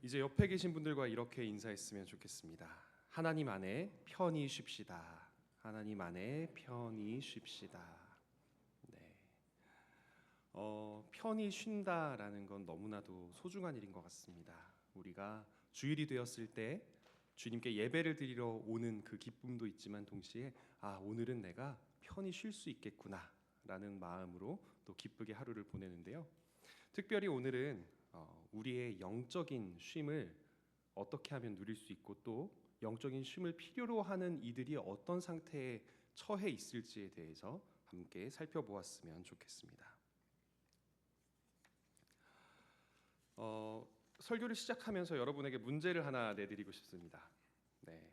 이제 옆에 계신 분들과 이렇게 인사했으면 좋겠습니다. 하나님 안에 편히 쉽시다. 하나님 안에 편히 쉽시다. 네. 편히 쉰다라는 건 너무나도 소중한 일인 것 같습니다. 우리가 주일이 되었을 때 주님께 예배를 드리러 오는 그 기쁨도 있지만 동시에 오늘은 내가 편히 쉴 수 있겠구나라는 마음으로 또 기쁘게 하루를 보내는데요. 특별히 오늘은 우리의 영적인 쉼을 어떻게 하면 누릴 수 있고 또 영적인 쉼을 필요로 하는 이들이 어떤 상태에 처해 있을지에 대해서 함께 살펴보았으면 좋겠습니다. 설교를 시작하면서 여러분에게 문제를 하나 내드리고 싶습니다. 네.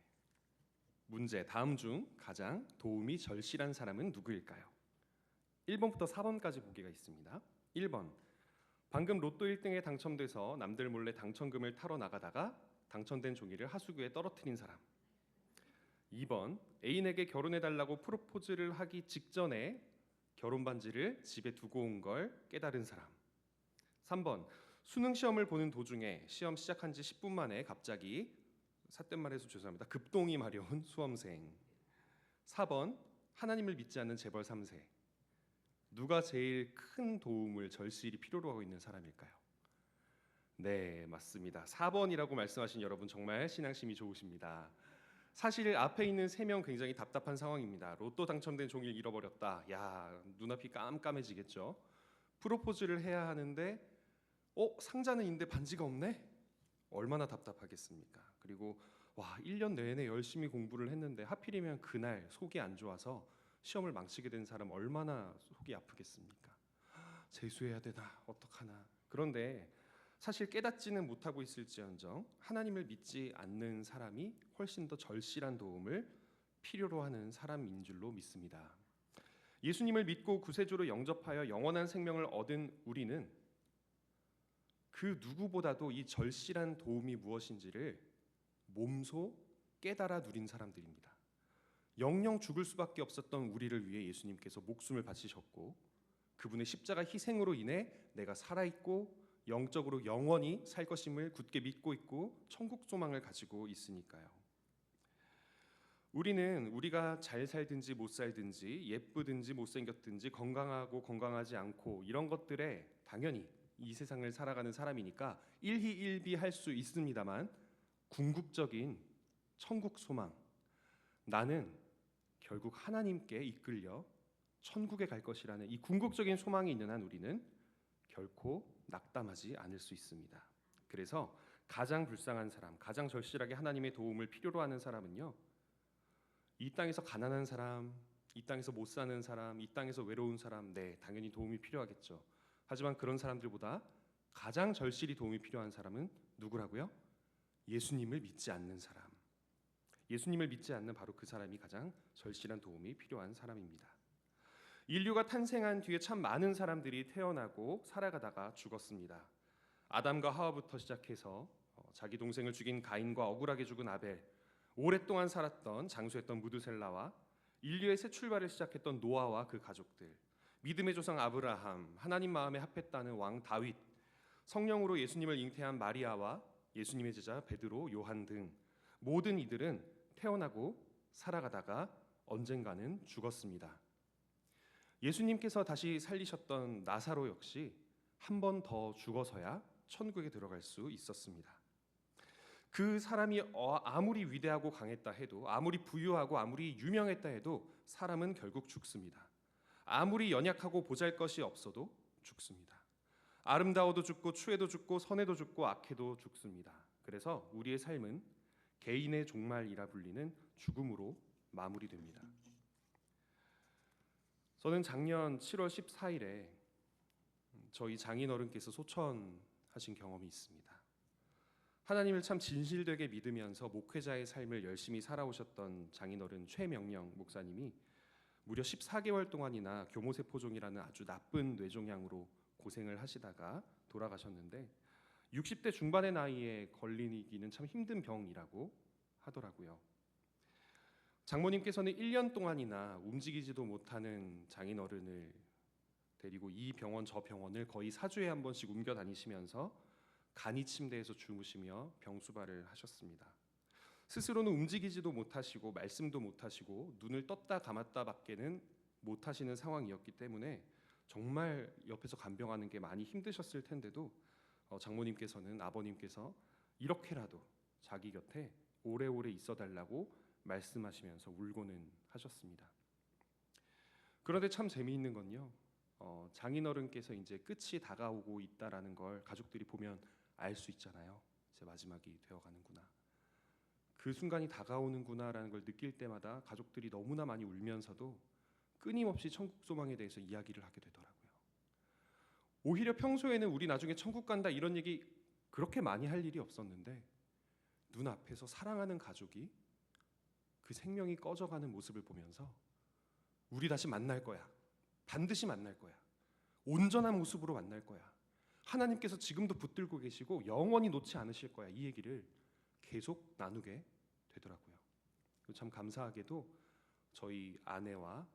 문제, 다음 중 가장 도움이 절실한 사람은 누구일까요? 1번부터 4번까지 보기가 있습니다. 1번, 방금 로또 1등에 당첨돼서 남들 몰래 당첨금을 타러 나가다가 당첨된 종이를 하수구에 떨어뜨린 사람. 2번, 애인에게 결혼해달라고 프로포즈를 하기 직전에 결혼 반지를 집에 두고 온 걸 깨달은 사람. 3번, 수능 시험을 보는 도중에 시험 시작한 지 10분 만에 갑자기 삿된 말해서 죄송합니다. 급동이 마려운 수험생. 4번, 하나님을 믿지 않는 재벌 3세. 누가 제일 큰 도움을 절실히 필요로 하고 있는 사람일까요? 네, 맞습니다. 4번이라고 말씀하신 여러분 정말 신앙심이 좋으십니다. 사실 앞에 있는 3명 굉장히 답답한 상황입니다. 로또 당첨된 종이를 잃어버렸다. 야, 눈앞이 깜깜해지겠죠. 프로포즈를 해야 하는데 상자는 있는데 반지가 없네? 얼마나 답답하겠습니까? 그리고 1년 내내 열심히 공부를 했는데 하필이면 그날 속이 안 좋아서 시험을 망치게 된 사람 얼마나 속이 아프겠습니까? 재수해야 되나? 어떡하나? 그런데 사실 깨닫지는 못하고 있을지언정 하나님을 믿지 않는 사람이 훨씬 더 절실한 도움을 필요로 하는 사람인 줄로 믿습니다. 예수님을 믿고 구세주로 영접하여 영원한 생명을 얻은 우리는 그 누구보다도 이 절실한 도움이 무엇인지를 몸소 깨달아 누린 사람들입니다. 영영 죽을 수밖에 없었던 우리를 위해 예수님께서 목숨을 바치셨고 그분의 십자가 희생으로 인해 내가 살아있고 영적으로 영원히 살 것임을 굳게 믿고 있고 천국 소망을 가지고 있으니까요. 우리는 우리가 잘 살든지 못 살든지 예쁘든지 못생겼든지 건강하고 건강하지 않고 이런 것들에 당연히 이 세상을 살아가는 사람이니까 일희일비할 수 있습니다만 궁극적인 천국 소망, 나는 결국 하나님께 이끌려 천국에 갈 것이라는 이 궁극적인 소망이 있는 한 우리는 결코 낙담하지 않을 수 있습니다. 그래서 가장 불쌍한 사람, 가장 절실하게 하나님의 도움을 필요로 하는 사람은요, 이 땅에서 가난한 사람, 이 땅에서 못 사는 사람, 이 땅에서 외로운 사람, 당연히 도움이 필요하겠죠. 하지만 그런 사람들보다 가장 절실히 도움이 필요한 사람은 누구라고요? 예수님을 믿지 않는 사람. 예수님을 믿지 않는 바로 그 사람이 가장 절실한 도움이 필요한 사람입니다. 인류가 탄생한 뒤에 참 많은 사람들이 태어나고 살아가다가 죽었습니다. 아담과 하와부터 시작해서 자기 동생을 죽인 가인과 억울하게 죽은 아벨, 오랫동안 살았던 장수했던 무드셀라와 인류의 새 출발을 시작했던 노아와 그 가족들, 믿음의 조상 아브라함, 하나님 마음에 합했다는 왕 다윗, 성령으로 예수님을 잉태한 마리아와 예수님의 제자 베드로, 요한 등 모든 이들은 태어나고 살아가다가 언젠가는 죽었습니다. 예수님께서 다시 살리셨던 나사로 역시 한 번 더 죽어서야 천국에 들어갈 수 있었습니다. 그 사람이 아무리 위대하고 강했다 해도, 아무리 부유하고 아무리 유명했다 해도 사람은 결국 죽습니다. 아무리 연약하고 보잘것이 없어도 죽습니다. 아름다워도 죽고 추해도 죽고 선해도 죽고 악해도 죽습니다. 그래서 우리의 삶은 개인의 종말이라 불리는 죽음으로 마무리됩니다. 저는 작년 7월 14일에 저희 장인어른께서 소천하신 경험이 있습니다. 하나님을 참 진실되게 믿으면서 목회자의 삶을 열심히 살아오셨던 장인어른 최명령 목사님이 무려 14개월 동안이나 교모세포종이라는 아주 나쁜 뇌종양으로 고생을 하시다가 돌아가셨는데 60대 중반의 나이에 걸리기는 참 힘든 병이라고 하더라고요. 장모님께서는 1년 동안이나 움직이지도 못하는 장인어른을 데리고 이 병원 저 병원을 거의 4주에 한 번씩 옮겨 다니시면서 간이 침대에서 주무시며 병수발을 하셨습니다. 스스로는 움직이지도 못하시고 말씀도 못하시고 눈을 떴다 감았다 밖에는 못하시는 상황이었기 때문에 정말 옆에서 간병하는 게 많이 힘드셨을 텐데도 장모님께서는 아버님께서 이렇게라도 자기 곁에 오래오래 있어달라고 말씀하시면서 울고는 하셨습니다. 그런데 참 재미있는 건요, 장인어른께서 이제 끝이 다가오고 있다라는 걸 가족들이 보면 알 수 있잖아요. 이제 마지막이 되어가는구나, 그 순간이 다가오는구나라는 걸 느낄 때마다 가족들이 너무나 많이 울면서도 끊임없이 천국 소망에 대해서 이야기를 하게 되더라고요. 오히려 평소에는 우리 나중에 천국 간다 이런 얘기 그렇게 많이 할 일이 없었는데 눈앞에서 사랑하는 가족이 그 생명이 꺼져가는 모습을 보면서 우리 다시 만날 거야, 반드시 만날 거야, 온전한 모습으로 만날 거야, 하나님께서 지금도 붙들고 계시고 영원히 놓지 않으실 거야, 이 얘기를 계속 나누게 되더라고요. 참 감사하게도 저희 아내와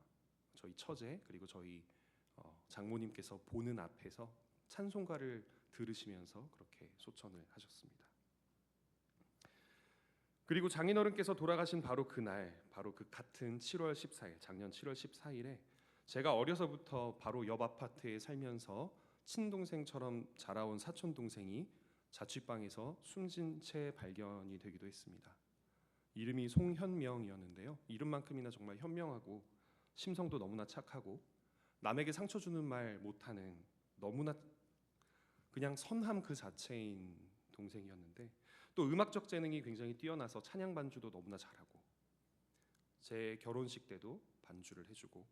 저희 처제 그리고 저희 장모님께서 보는 앞에서 찬송가를 들으시면서 그렇게 소천을 하셨습니다. 그리고 장인어른께서 돌아가신 바로 그날, 바로 그 같은 7월 14일, 작년 7월 14일에 제가 어려서부터 바로 옆 아파트에 살면서 친동생처럼 자라온 사촌 동생이 자취방에서 숨진 채 발견이 되기도 했습니다. 이름이 송현명이었는데요. 이름만큼이나 정말 현명하고 심성도 너무나 착하고 남에게 상처 주는 말 못하는 너무나 그냥 선함 그 자체인 동생이었는데, 또 음악적 재능이 굉장히 뛰어나서 찬양 반주도 너무나 잘하고 제 결혼식 때도 반주를 해주고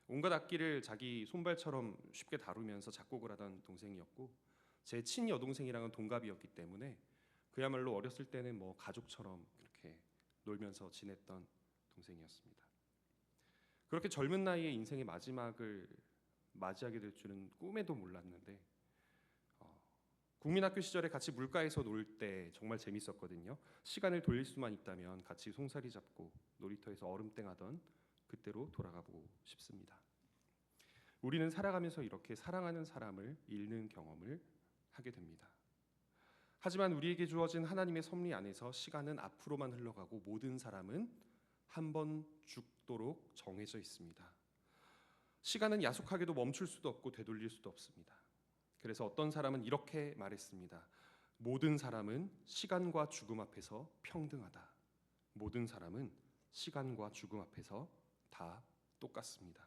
온갖 악기를 자기 손발처럼 쉽게 다루면서 작곡을 하던 동생이었고, 제 친여동생이랑은 동갑이었기 때문에 그야말로 어렸을 때는 뭐 가족처럼 그렇게 놀면서 지냈던 동생이었습니다. 그렇게 젊은 나이에 인생의 마지막을 맞이하게 될 줄은 꿈에도 몰랐는데, 국민학교 시절에 같이 물가에서 놀 때 정말 재밌었거든요. 시간을 돌릴 수만 있다면 같이 송사리 잡고 놀이터에서 얼음땡하던 그때로 돌아가고 싶습니다. 우리는 살아가면서 이렇게 사랑하는 사람을 잃는 경험을 하게 됩니다. 하지만 우리에게 주어진 하나님의 섭리 안에서 시간은 앞으로만 흘러가고 모든 사람은 한 번 죽도록 정해져 있습니다. 시간은 야속하게도 멈출 수도 없고 되돌릴 수도 없습니다. 그래서 어떤 사람은 이렇게 말했습니다. 모든 사람은 시간과 죽음 앞에서 평등하다. 모든 사람은 시간과 죽음 앞에서 다 똑같습니다.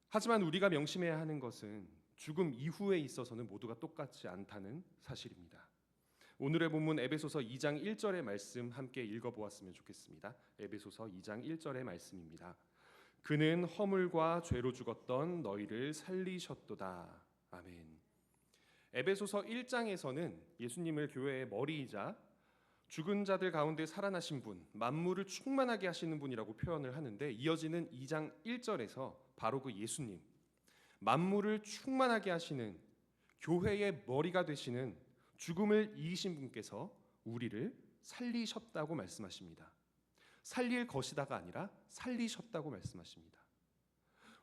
하지만 우리가 명심해야 하는 것은 죽음 이후에 있어서는 모두가 똑같지 않다는 사실입니다. 오늘의 본문 에베소서 2장 1절의 말씀 함께 읽어보았으면 좋겠습니다. 에베소서 2장 1절의 말씀입니다. 그는 허물과 죄로 죽었던 너희를 살리셨도다. 아멘. 에베소서 1장에서는 예수님을 교회의 머리이자 죽은 자들 가운데 살아나신 분, 만물을 충만하게 하시는 분이라고 표현을 하는데, 이어지는 2장 1절에서 바로 그 예수님, 만물을 충만하게 하시는 교회의 머리가 되시는 죽음을 이기신 분께서 우리를 살리셨다고 말씀하십니다. 살릴 것이다가 아니라 살리셨다고 말씀하십니다.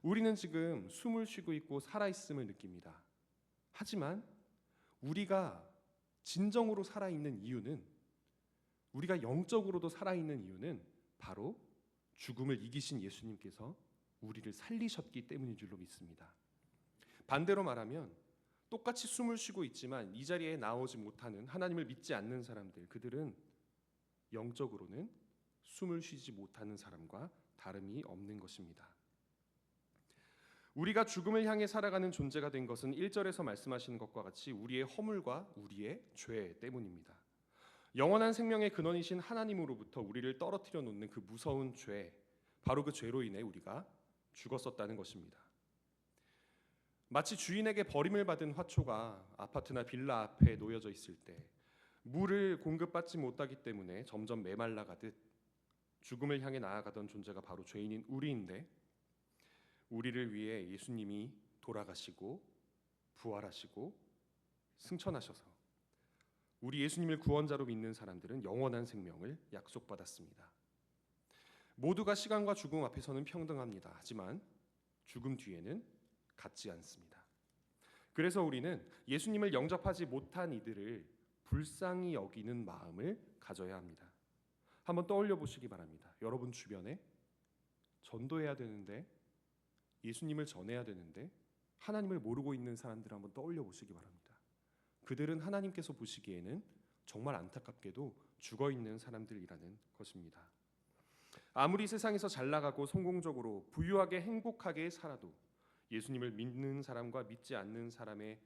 우리는 지금 숨을 쉬고 있고 살아있음을 느낍니다. 하지만 우리가 진정으로 살아있는 이유는, 우리가 영적으로도 살아있는 이유는 바로 죽음을 이기신 예수님께서 우리를 살리셨기 때문인 줄로 믿습니다. 반대로 말하면 똑같이 숨을 쉬고 있지만 이 자리에 나오지 못하는, 하나님을 믿지 않는 사람들, 그들은 영적으로는 숨을 쉬지 못하는 사람과 다름이 없는 것입니다. 우리가 죽음을 향해 살아가는 존재가 된 것은 1절에서 말씀하시는 것과 같이 우리의 허물과 우리의 죄 때문입니다. 영원한 생명의 근원이신 하나님으로부터 우리를 떨어뜨려 놓는 그 무서운 죄, 바로 그 죄로 인해 우리가 죽었었다는 것입니다. 마치 주인에게 버림을 받은 화초가 아파트나 빌라 앞에 놓여져 있을 때 물을 공급받지 못하기 때문에 점점 메말라가듯 죽음을 향해 나아가던 존재가 바로 죄인인 우리인데, 우리를 위해 예수님이 돌아가시고 부활하시고 승천하셔서 우리 예수님을 구원자로 믿는 사람들은 영원한 생명을 약속받았습니다. 모두가 시간과 죽음 앞에서는 평등합니다. 하지만 죽음 뒤에는 같지 않습니다. 그래서 우리는 예수님을 영접하지 못한 이들을 불쌍히 여기는 마음을 가져야 합니다. 한번 떠올려 보시기 바랍니다. 여러분 주변에 전도해야 되는데, 예수님을 전해야 되는데 하나님을 모르고 있는 사람들을 한번 떠올려 보시기 바랍니다. 그들은 하나님께서 보시기에는 정말 안타깝게도 죽어있는 사람들이라는 것입니다. 아무리 세상에서 잘 나가고 성공적으로 부유하게 행복하게 살아도 예수님을 믿는 사람과 믿지 않는 사람의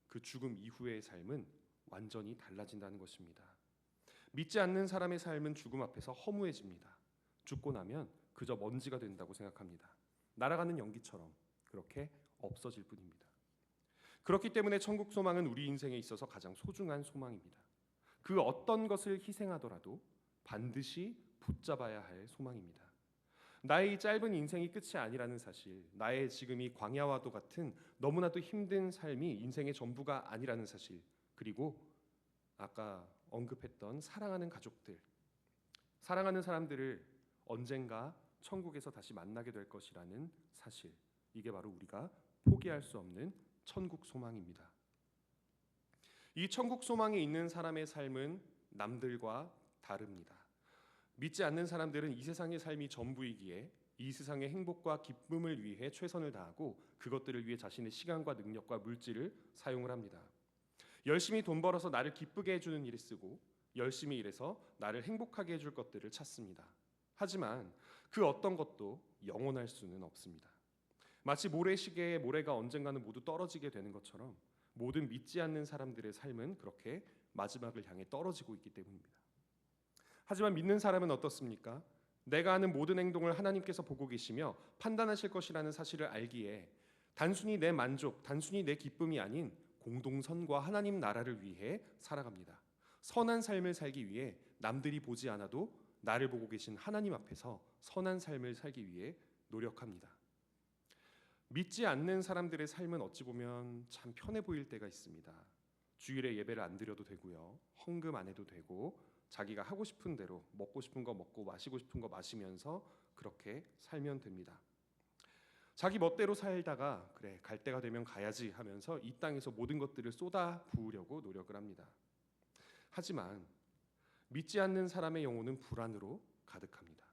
그 죽음 이후의 삶은 완전히 달라진다는 것입니다. 믿지 않는 사람의 삶은 죽음 앞에서 허무해집니다. 죽고 나면 그저 먼지가 된다고 생각합니다. 날아가는 연기처럼 그렇게 없어질 뿐입니다. 그렇기 때문에 천국 소망은 우리 인생에 있어서 가장 소중한 소망입니다. 그 어떤 것을 희생하더라도 반드시 붙잡아야 할 소망입니다. 나의 이 짧은 인생이 끝이 아니라는 사실, 나의 지금이 광야와도 같은 너무나도 힘든 삶이 인생의 전부가 아니라는 사실, 그리고 아까 언급했던 사랑하는 가족들, 사랑하는 사람들을 언젠가 천국에서 다시 만나게 될 것이라는 사실, 이게 바로 우리가 포기할 수 없는 천국 소망입니다. 이 천국 소망에 있는 사람의 삶은 남들과 다릅니다. 믿지 않는 사람들은 이 세상의 삶이 전부이기에 이 세상의 행복과 기쁨을 위해 최선을 다하고 그것들을 위해 자신의 시간과 능력과 물질을 사용을 합니다. 열심히 돈 벌어서 나를 기쁘게 해주는 일에 쓰고 열심히 일해서 나를 행복하게 해줄 것들을 찾습니다. 하지만 그 어떤 것도 영원할 수는 없습니다. 마치 모래시계의 모래가 언젠가는 모두 떨어지게 되는 것처럼 모든 믿지 않는 사람들의 삶은 그렇게 마지막을 향해 떨어지고 있기 때문입니다. 하지만 믿는 사람은 어떻습니까? 내가 하는 모든 행동을 하나님께서 보고 계시며 판단하실 것이라는 사실을 알기에 단순히 내 만족, 단순히 내 기쁨이 아닌 공동선과 하나님 나라를 위해 살아갑니다. 선한 삶을 살기 위해 남들이 보지 않아도 나를 보고 계신 하나님 앞에서 선한 삶을 살기 위해 노력합니다. 믿지 않는 사람들의 삶은 어찌 보면 참 편해 보일 때가 있습니다. 주일에 예배를 안 드려도 되고요. 헌금 안 해도 되고 자기가 하고 싶은 대로 먹고 싶은 거 먹고 마시고 싶은 거 마시면서 그렇게 살면 됩니다. 자기 멋대로 살다가 그래 갈 때가 되면 가야지 하면서 이 땅에서 모든 것들을 쏟아 부으려고 노력을 합니다. 하지만 믿지 않는 사람의 영혼은 불안으로 가득합니다.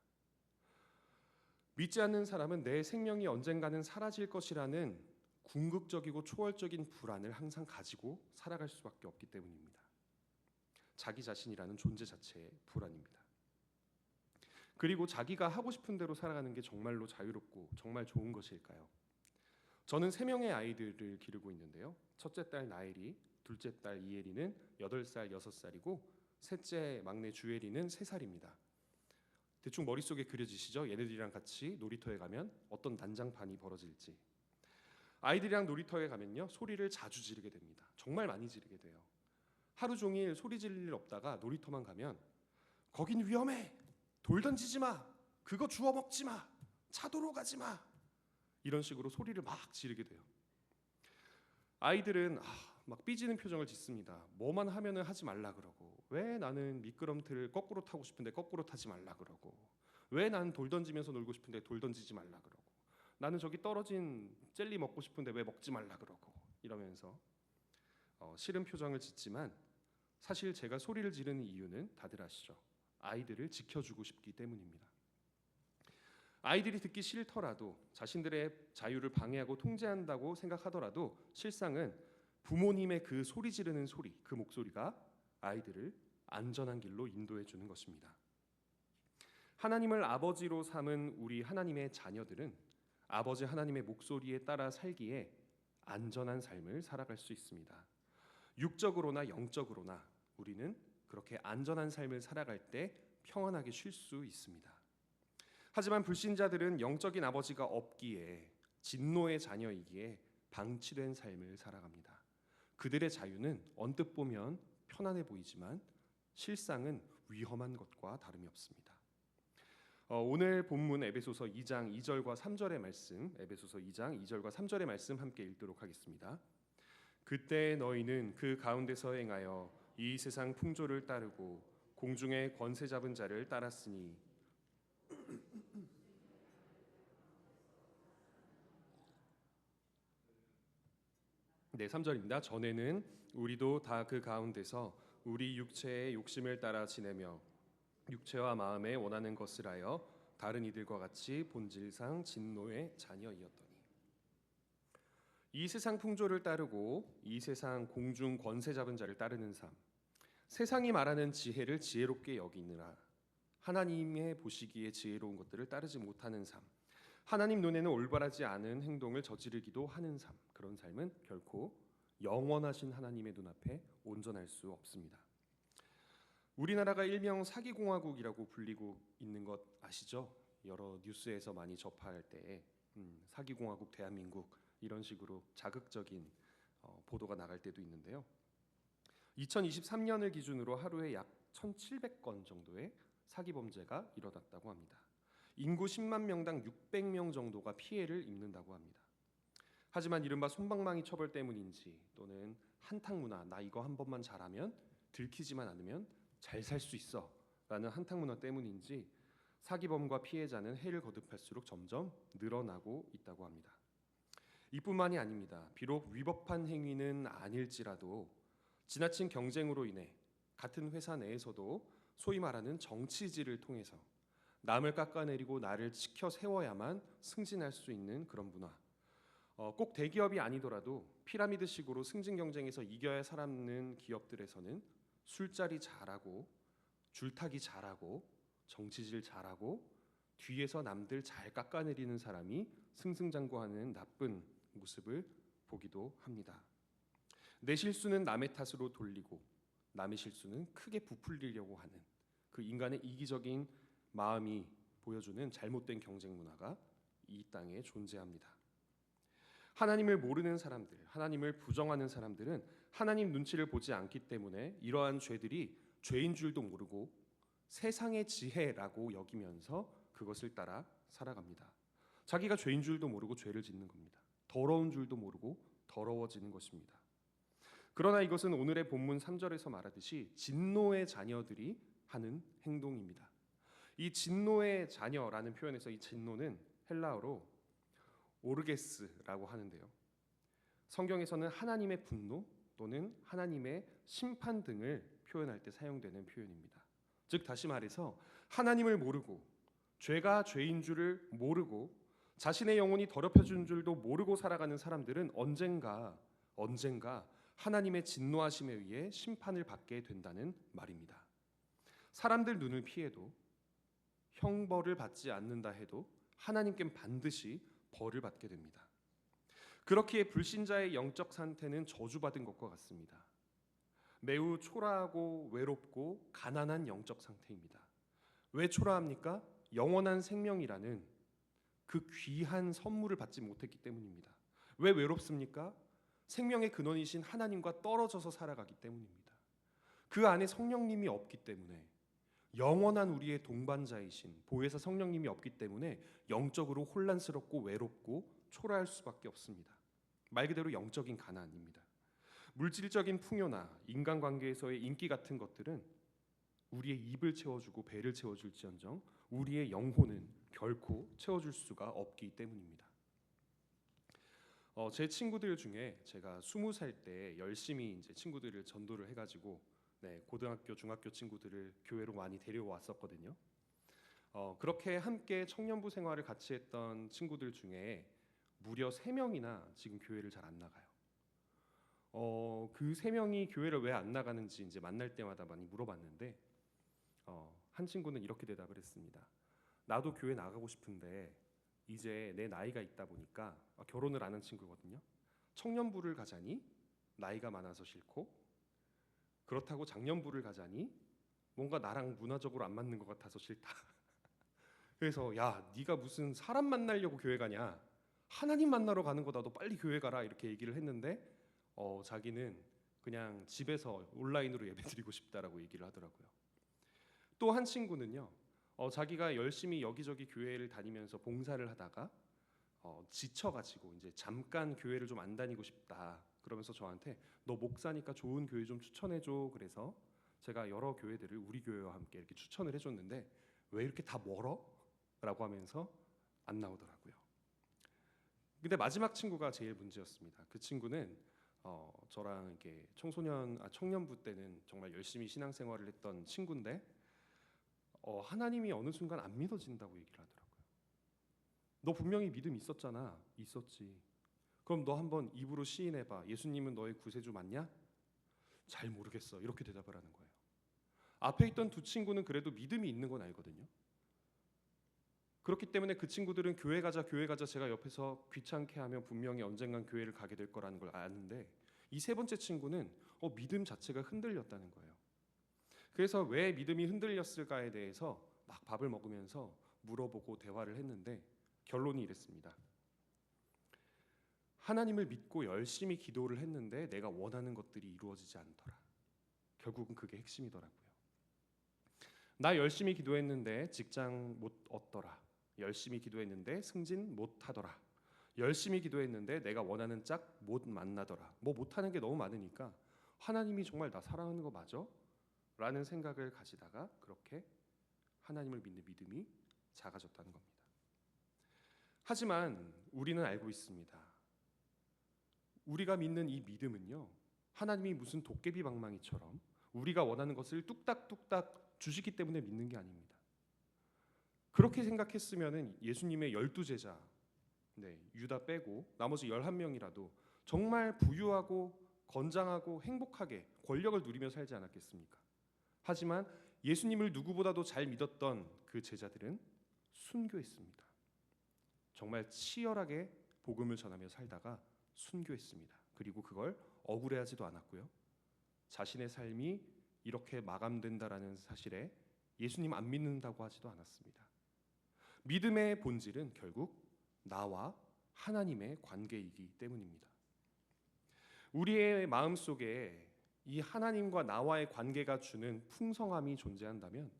믿지 않는 사람은 내 생명이 언젠가는 사라질 것이라는 궁극적이고 초월적인 불안을 항상 가지고 살아갈 수밖에 없기 때문입니다. 자기 자신이라는 존재 자체의 불안입니다. 그리고 자기가 하고 싶은 대로 살아가는 게 정말로 자유롭고 정말 좋은 것일까요? 저는 3명의 아이들을 기르고 있는데요. 첫째 딸 나엘이, 둘째 딸 이혜리는 8살, 6살이고 셋째 막내 주엘이는 3살입니다. 대충 머릿속에 그려지시죠? 얘네들이랑 같이 놀이터에 가면 어떤 난장판이 벌어질지. 아이들이랑 놀이터에 가면요, 소리를 자주 지르게 됩니다. 정말 많이 지르게 돼요. 하루 종일 소리 지를 일 없다가 놀이터만 가면 거긴 위험해, 돌 던지지 마, 그거 주워 먹지 마, 차도로 가지 마, 이런 식으로 소리를 막 지르게 돼요. 아이들은 막 삐지는 표정을 짓습니다. 뭐만 하면은 하지 말라 그러고, 왜 나는 미끄럼틀을 거꾸로 타고 싶은데 거꾸로 타지 말라 그러고, 왜 나는 돌 던지면서 놀고 싶은데 돌 던지지 말라 그러고, 나는 저기 떨어진 젤리 먹고 싶은데 왜 먹지 말라 그러고, 이러면서 싫은 표정을 짓지만 사실 제가 소리를 지르는 이유는 다들 아시죠? 아이들을 지켜주고 싶기 때문입니다. 아이들이 듣기 싫더라도, 자신들의 자유를 방해하고 통제한다고 생각하더라도 실상은 부모님의 그 소리 지르는 소리, 그 목소리가 아이들을 안전한 길로 인도해 주는 것입니다. 하나님을 아버지로 삼은 우리 하나님의 자녀들은 아버지 하나님의 목소리에 따라 살기에 안전한 삶을 살아갈 수 있습니다. 육적으로나 영적으로나 우리는 그렇게 안전한 삶을 살아갈 때 평안하게 쉴 수 있습니다. 하지만 불신자들은 영적인 아버지가 없기에 진노의 자녀이기에 방치된 삶을 살아갑니다. 그들의 자유는 언뜻 보면 편안해 보이지만 실상은 위험한 것과 다름이 없습니다. 오늘 본문 에베소서 2장 2절과 3절의 말씀, 에베소서 2장 2절과 3절의 말씀 함께 읽도록 하겠습니다. 그때 너희는 그 가운데서 행하여 이 세상 풍조를 따르고 공중의 권세 잡은 자를 따랐으니 네, 3절입니다. 전에는 우리도 다 그 가운데서 우리 육체의 욕심을 따라 지내며 육체와 마음에 원하는 것을 하여 다른 이들과 같이 본질상 진노의 자녀이었더니 이 세상 풍조를 따르고 이 세상 공중 권세 잡은 자를 따르는 삶, 세상이 말하는 지혜를 지혜롭게 여기느라 하나님의 보시기에 지혜로운 것들을 따르지 못하는 삶, 하나님 눈에는 올바르지 않은 행동을 저지르기도 하는 삶, 그런 삶은 결코 영원하신 하나님의 눈앞에 온전할 수 없습니다. 우리나라가 일명 사기공화국이라고 불리고 있는 것 아시죠? 여러 뉴스에서 많이 접할 때 사기공화국 대한민국 이런 식으로 자극적인 보도가 나갈 때도 있는데요. 2023년을 기준으로 하루에 약 1,700건 정도의 사기 범죄가 일어났다고 합니다. 인구 10만 명당 600명 정도가 피해를 입는다고 합니다. 하지만 이른바 솜방망이 처벌 때문인지 또는 한탕 문화, 나 이거 한 번만 잘하면 들키지만 않으면 잘 살 수 있어 라는 한탕 문화 때문인지 사기범과 피해자는 해를 거듭할수록 점점 늘어나고 있다고 합니다. 이뿐만이 아닙니다. 비록 위법한 행위는 아닐지라도 지나친 경쟁으로 인해 같은 회사 내에서도 소위 말하는 정치질을 통해서 남을 깎아내리고 나를 지켜 세워야만 승진할 수 있는 그런 문화, 꼭 대기업이 아니더라도 피라미드식으로 승진 경쟁에서 이겨야 살아남는 기업들에서는 술자리 잘하고 줄타기 잘하고 정치질 잘하고 뒤에서 남들 잘 깎아내리는 사람이 승승장구하는 나쁜 모습을 보기도 합니다. 내 실수는 남의 탓으로 돌리고 남의 실수는 크게 부풀리려고 하는 그 인간의 이기적인 마음이 보여주는 잘못된 경쟁 문화가 이 땅에 존재합니다. 하나님을 모르는 사람들, 하나님을 부정하는 사람들은 하나님 눈치를 보지 않기 때문에 이러한 죄들이 죄인 줄도 모르고 세상의 지혜라고 여기면서 그것을 따라 살아갑니다. 자기가 죄인 줄도 모르고 죄를 짓는 겁니다. 더러운 줄도 모르고 더러워지는 것입니다. 그러나 이것은 오늘의 본문 3절에서 말하듯이 진노의 자녀들이 하는 행동입니다. 이 진노의 자녀라는 표현에서 이 진노는 헬라어로 오르게스라고 하는데요. 성경에서는 하나님의 분노 또는 하나님의 심판 등을 표현할 때 사용되는 표현입니다. 즉 다시 말해서 하나님을 모르고 죄가 죄인 줄을 모르고 자신의 영혼이 더럽혀진 줄도 모르고 살아가는 사람들은 언젠가 하나님의 진노하심에 의해 심판을 받게 된다는 말입니다. 사람들 눈을 피해도 형벌을 받지 않는다 해도 하나님께는 반드시 벌을 받게 됩니다. 그렇기에 불신자의 영적 상태는 저주받은 것과 같습니다. 매우 초라하고 외롭고 가난한 영적 상태입니다. 왜 초라합니까? 영원한 생명이라는 그 귀한 선물을 받지 못했기 때문입니다. 왜 외롭습니까? 생명의 근원이신 하나님과 떨어져서 살아가기 때문입니다. 그 안에 성령님이 없기 때문에 영원한 우리의 동반자이신 보혜사 성령님이 없기 때문에 영적으로 혼란스럽고 외롭고 초라할 수밖에 없습니다. 말 그대로 영적인 가난입니다. 물질적인 풍요나 인간관계에서의 인기 같은 것들은 우리의 입을 채워주고 배를 채워줄지언정 우리의 영혼은 결코 채워줄 수가 없기 때문입니다. 제 친구들 중에 제가 20살 때 열심히 이제 친구들을 전도를 해가지고 고등학교, 중학교 친구들을 교회로 많이 데려왔었거든요. 그렇게 함께 청년부 생활을 같이 했던 친구들 중에 무려 3명이나 지금 교회를 잘 안 나가요. 그 3명이 교회를 왜 안 나가는지 이제 만날 때마다 많이 물어봤는데 한 친구는 이렇게 대답을 했습니다. 나도 교회 나가고 싶은데 이제 내 나이가 있다 보니까 결혼을 안 한 친구거든요. 청년부를 가자니 나이가 많아서 싫고 그렇다고 장년부를 가자니 뭔가 나랑 문화적으로 안 맞는 것 같아서 싫다. 그래서 야 네가 무슨 사람 만나려고 교회 가냐, 하나님 만나러 가는 거다, 너 빨리 교회 가라 이렇게 얘기를 했는데 자기는 그냥 집에서 온라인으로 예배드리고 싶다라고 얘기를 하더라고요. 또 한 친구는요, 자기가 열심히 여기저기 교회를 다니면서 봉사를 하다가 지쳐가지고 이제 잠깐 교회를 좀 안 다니고 싶다 그러면서 저한테 너 목사니까 좋은 교회 좀 추천해줘. 그래서 제가 여러 교회들을 우리 교회와 함께 이렇게 추천을 해줬는데 왜 이렇게 다 멀어? 라고 하면서 안 나오더라고요. 근데 마지막 친구가 제일 문제였습니다. 그 친구는 저랑 이렇게 청년부 때는 정말 열심히 신앙생활을 했던 친구인데 하나님이 어느 순간 안 믿어진다고 얘기를 하더라고요. 너 분명히 믿음 있었잖아. 있었지. 그럼 너 한번 입으로 시인해봐. 예수님은 너의 구세주 맞냐? 잘 모르겠어. 이렇게 대답을 하는 거예요. 앞에 있던 두 친구는 그래도 믿음이 있는 건 알거든요. 그렇기 때문에 그 친구들은 교회 가자 제가 옆에서 귀찮게 하면 분명히 언젠간 교회를 가게 될 거라는 걸 아는데, 이 세 번째 친구는 믿음 자체가 흔들렸다는 거예요. 그래서 왜 믿음이 흔들렸을까에 대해서 막 밥을 먹으면서 물어보고 대화를 했는데 결론이 이랬습니다. 하나님을 믿고 열심히 기도를 했는데 내가 원하는 것들이 이루어지지 않더라. 결국은 그게 핵심이더라고요. 나 열심히 기도했는데 직장 못 얻더라. 열심히 기도했는데 승진 못 하더라. 열심히 기도했는데 내가 원하는 짝 못 만나더라. 뭐 못하는 게 너무 많으니까 하나님이 정말 나 사랑하는 거 맞아? 라는 생각을 가지다가 그렇게 하나님을 믿는 믿음이 작아졌다는 겁니다. 하지만 우리는 알고 있습니다. 우리가 믿는 이 믿음은요, 하나님이 무슨 도깨비 방망이처럼 우리가 원하는 것을 뚝딱뚝딱 주시기 때문에 믿는 게 아닙니다. 그렇게 생각했으면 예수님의 12제자, 유다 빼고 나머지 11명이라도 정말 부유하고 건장하고 행복하게 권력을 누리며 살지 않았겠습니까? 하지만 예수님을 누구보다도 잘 믿었던 그 제자들은 순교했습니다. 정말 치열하게 복음을 전하며 살다가 순교했습니다. 그리고 그걸 억울해하지도 않았고요. 자신의 삶이 이렇게 마감된다라는 사실에 예수님 안 믿는다고 하지도 않았습니다. 믿음의 본질은 결국 나와 하나님의 관계이기 때문입니다. 우리의 마음속에 이 하나님과 나와의 관계가 주는 풍성함이 존재한다면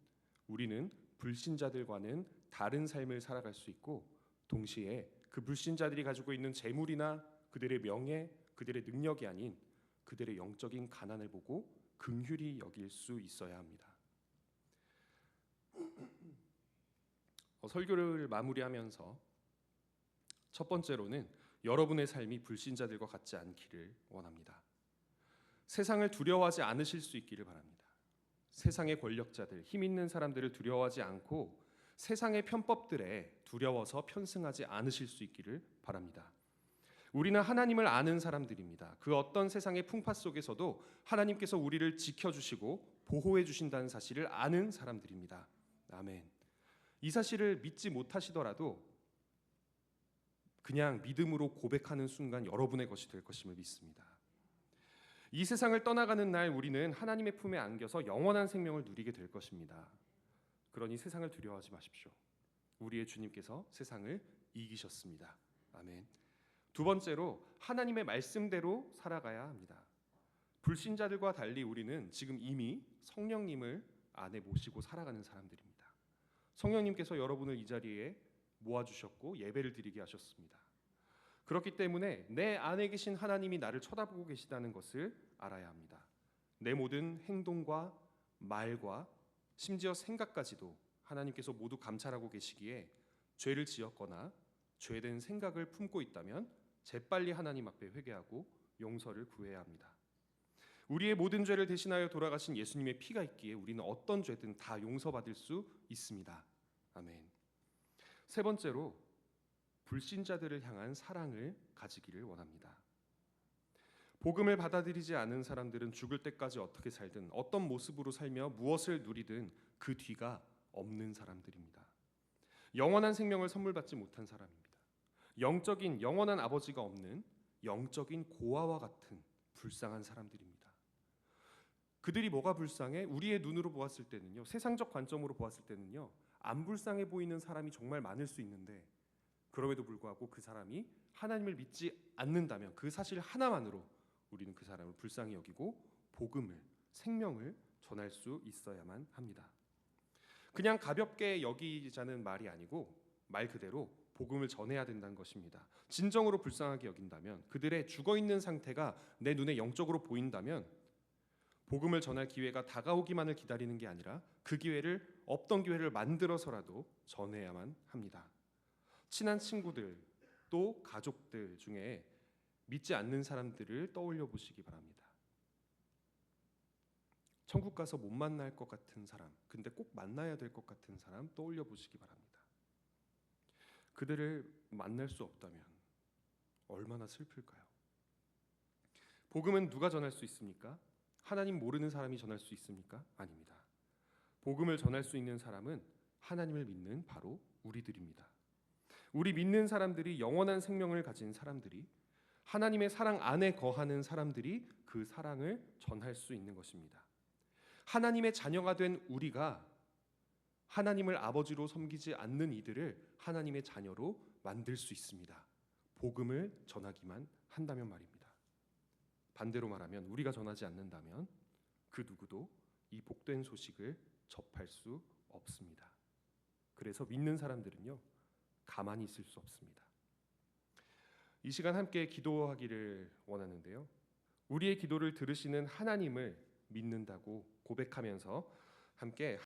우리는 불신자들과는 다른 삶을 살아갈 수 있고, 동시에 그 불신자들이 가지고 있는 재물이나 그들의 명예, 그들의 능력이 아닌 그들의 영적인 가난을 보고 긍휼히 여길 수 있어야 합니다. 설교를 마무리하면서 첫 번째로는 여러분의 삶이 불신자들과 같지 않기를 원합니다. 세상을 두려워하지 않으실 수 있기를 바랍니다. 세상의 권력자들, 힘 있는 사람들을 두려워하지 않고 세상의 편법들에 두려워서 편승하지 않으실 수 있기를 바랍니다. 우리는 하나님을 아는 사람들입니다. 그 어떤 세상의 풍파 속에서도 하나님께서 우리를 지켜주시고 보호해 주신다는 사실을 아는 사람들입니다. 아멘. 이 사실을 믿지 못하시더라도 그냥 믿음으로 고백하는 순간 여러분의 것이 될 것임을 믿습니다. 이 세상을 떠나가는 날 우리는 하나님의 품에 안겨서 영원한 생명을 누리게 될 것입니다. 그러니 세상을 두려워하지 마십시오. 우리의 주님께서 세상을 이기셨습니다. 아멘. 두 번째로 하나님의 말씀대로 살아가야 합니다. 불신자들과 달리 우리는 지금 이미 성령님을 안에 모시고 살아가는 사람들입니다. 성령님께서 여러분을 이 자리에 모아주셨고 예배를 드리게 하셨습니다. 그렇기 때문에 내 안에 계신 하나님이 나를 쳐다보고 계시다는 것을 알아야 합니다. 내 모든 행동과 말과 심지어 생각까지도 하나님께서 모두 감찰하고 계시기에 죄를 지었거나 죄된 생각을 품고 있다면 재빨리 하나님 앞에 회개하고 용서를 구해야 합니다. 우리의 모든 죄를 대신하여 돌아가신 예수님의 피가 있기에 우리는 어떤 죄든 다 용서받을 수 있습니다. 아멘. 세 번째로 불신자들을 향한 사랑을 가지기를 원합니다. 복음을 받아들이지 않은 사람들은 죽을 때까지 어떻게 살든 어떤 모습으로 살며 무엇을 누리든 그 뒤가 없는 사람들입니다. 영원한 생명을 선물 받지 못한 사람입니다. 영적인 영원한 아버지가 없는 영적인 고아와 같은 불쌍한 사람들입니다. 그들이 뭐가 불쌍해? 우리의 눈으로 보았을 때는요, 세상적 관점으로 보았을 때는요, 안 불쌍해 보이는 사람이 정말 많을 수 있는데 그럼에도 불구하고 그 사람이 하나님을 믿지 않는다면 그 사실 하나만으로 우리는 그 사람을 불쌍히 여기고 복음을, 생명을 전할 수 있어야만 합니다. 그냥 가볍게 여기자는 말이 아니고 말 그대로 복음을 전해야 된다는 것입니다. 진정으로 불쌍하게 여긴다면, 그들의 죽어있는 상태가 내 눈에 영적으로 보인다면 복음을 전할 기회가 다가오기만을 기다리는 게 아니라 그 기회를, 없던 기회를 만들어서라도 전해야만 합니다. 친한 친구들 또 가족들 중에 믿지 않는 사람들을 떠올려 보시기 바랍니다. 천국 가서 못 만날 것 같은 사람, 근데 꼭 만나야 될 것 같은 사람 떠올려 보시기 바랍니다. 그들을 만날 수 없다면 얼마나 슬플까요? 복음은 누가 전할 수 있습니까? 하나님 모르는 사람이 전할 수 있습니까? 아닙니다. 복음을 전할 수 있는 사람은 하나님을 믿는 바로 우리들입니다. 우리 믿는 사람들이 영원한 생명을 가진 사람들이, 하나님의 사랑 안에 거하는 사람들이 그 사랑을 전할 수 있는 것입니다. 하나님의 자녀가 된 우리가 하나님을 아버지로 섬기지 않는 이들을 하나님의 자녀로 만들 수 있습니다. 복음을 전하기만 한다면 말입니다. 반대로 말하면 우리가 전하지 않는다면 그 누구도 이 복된 소식을 접할 수 없습니다. 그래서 믿는 사람들은요, 가만히 있을 수 없습니다. 이 시간 함께 기도하기를 원하는데요. 우리의 기도를 들으시는 하나님을 믿는다고 고백하면서 함께